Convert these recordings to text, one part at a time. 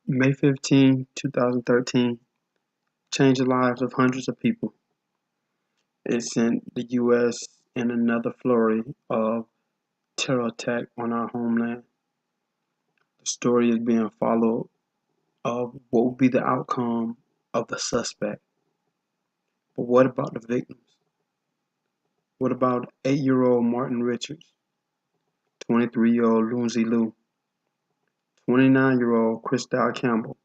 May 15, 2013 changed the lives of hundreds of people. It sent the U.S. in another flurry of terror attack on our homeland. The story is being followed of what will be the outcome of the suspect. But what about the victims? What about 8-year-old Martin Richards, 23-year-old Lindsay Lou, 29-year-old Christelle Campbell,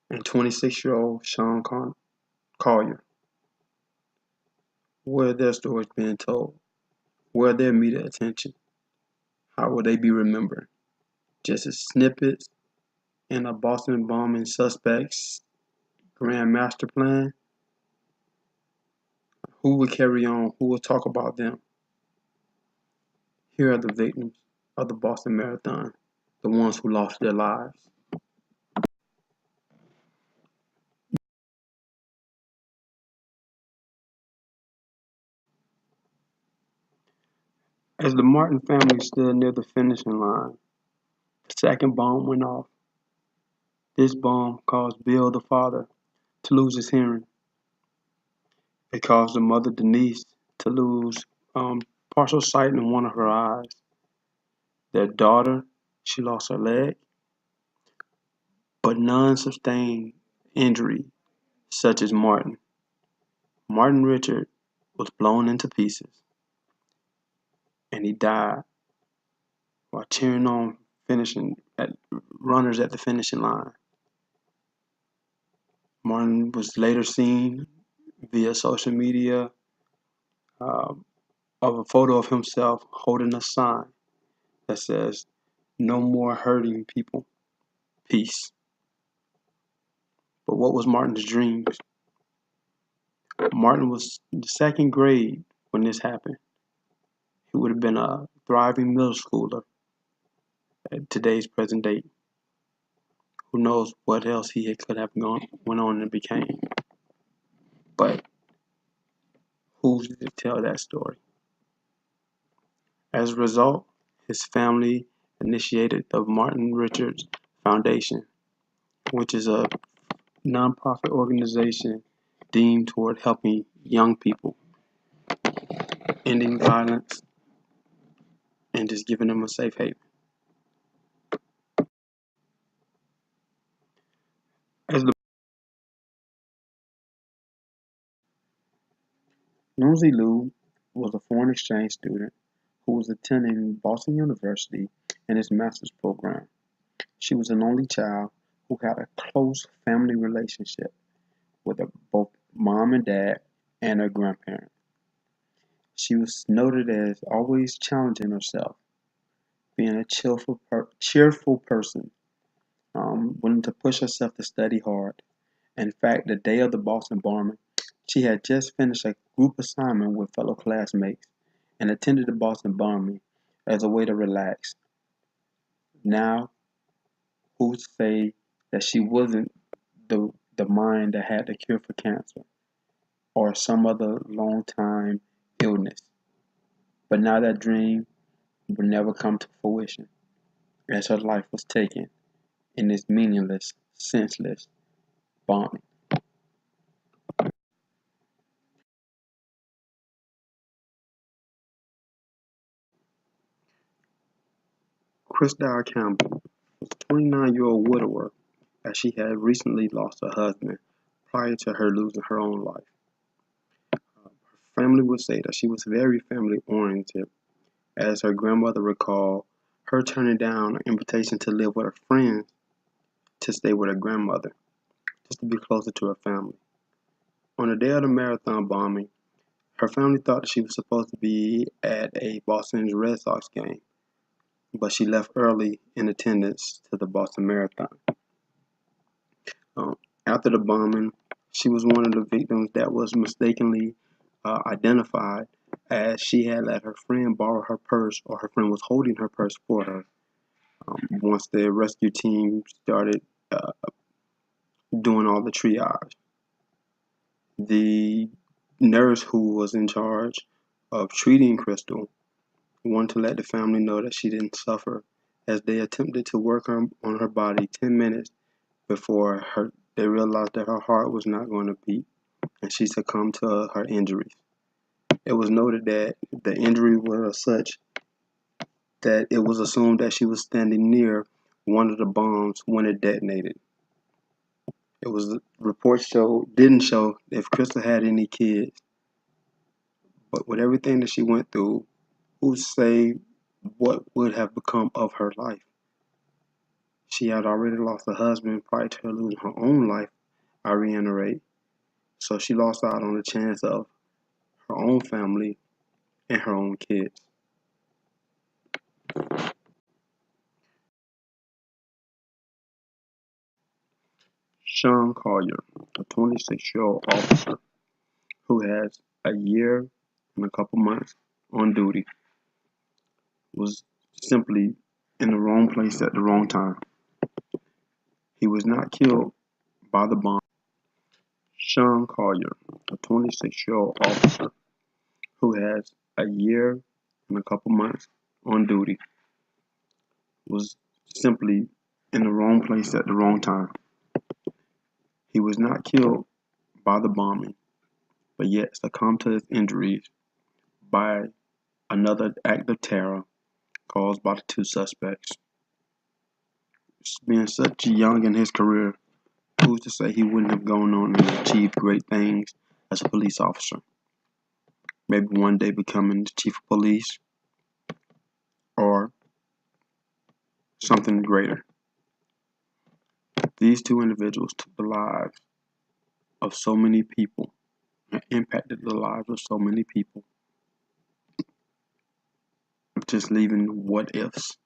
and 26-year-old Sean Collier? Where are their stories being told? Where are their media attention? How will they be remembered? Just as snippets in a Boston bombing suspect's grand master plan? Who will carry on? Who will talk about them? Here are the victims of the Boston Marathon, the ones who lost their lives. As the Martin family stood near the finishing line, the second bomb went off. This bomb caused Bill, the father, to lose his hearing. It caused the mother, Denise, to lose partial sight in one of her eyes. Their daughter, she lost her leg, but none sustained injury such as Martin. Martin Richard was blown into pieces, and he died while cheering on finishing at runners at the finishing line. Martin was later seen via social media uh, of a photo of himself holding a sign that says, "No more hurting people, peace." But what was Martin's dreams? Martin was in the second grade when this happened. He would have been a thriving middle schooler at today's present date. Who knows what else he could have went on and became. But who's to tell that story? As a result, his family initiated the Martin Richards Foundation, which is a nonprofit organization deemed toward helping young people, ending violence, and just giving them a safe haven. As the Lindsay Lou was a foreign exchange student who was attending Boston University in his master's program. She was an only child who had a close family relationship with both mom and dad and her grandparents. She was noted as always challenging herself, being a cheerful person, willing to push herself to study hard. In fact, the day of the Boston bombing, she had just finished a group assignment with fellow classmates and attended the Boston bombing as a way to relax. Now, who's to say that she wasn't the mind that had the cure for cancer or some other long time illness? But now that dream would never come to fruition as her life was taken in this meaningless, senseless bombing. Christelle Campbell was a 29-year-old widower as she had recently lost her husband prior to her losing her own life. Her family would say that she was very family oriented, as her grandmother recalled her turning down an invitation to live with her friends to stay with her grandmother, just to be closer to her family. On the day of the marathon bombing, her family thought that she was supposed to be at a Boston Red Sox game, but she left early in attendance to the Boston Marathon. After the bombing, she was one of the victims that was mistakenly identified as she had let her friend borrow her purse, or her friend was holding her purse for her. Once the rescue team started uh, doing all the triage, the nurse who was in charge of treating Crystal wanted to let the family know that she didn't suffer as they attempted to work on her body 10 minutes before they realized that her heart was not going to beat and she succumbed to her injuries. It was noted that the injury was such that it was assumed that she was standing near one of the bombs when it detonated. It was reports didn't show if Crystal had any kids, but with everything that she went through, who's say what would have become of her life? She had already lost a husband prior to her losing her own life, I reiterate. So she lost out on the chance of her own family and her own kids. Sean Collier, a 26-year-old officer who has a year and a couple months on duty, was simply in the wrong place at the wrong time. He was not killed by the bomb. Sean Collier, a 26-year-old officer who has a year and a couple months on duty, was simply in the wrong place at the wrong time. He was not killed by the bombing, but yet succumbed to his injuries by another act of terror caused by the two suspects. Being such young in his career, who's to say he wouldn't have gone on and achieved great things as a police officer? Maybe one day becoming the chief of police or something greater. These two individuals took the lives of so many people and impacted the lives of so many people, just leaving what ifs.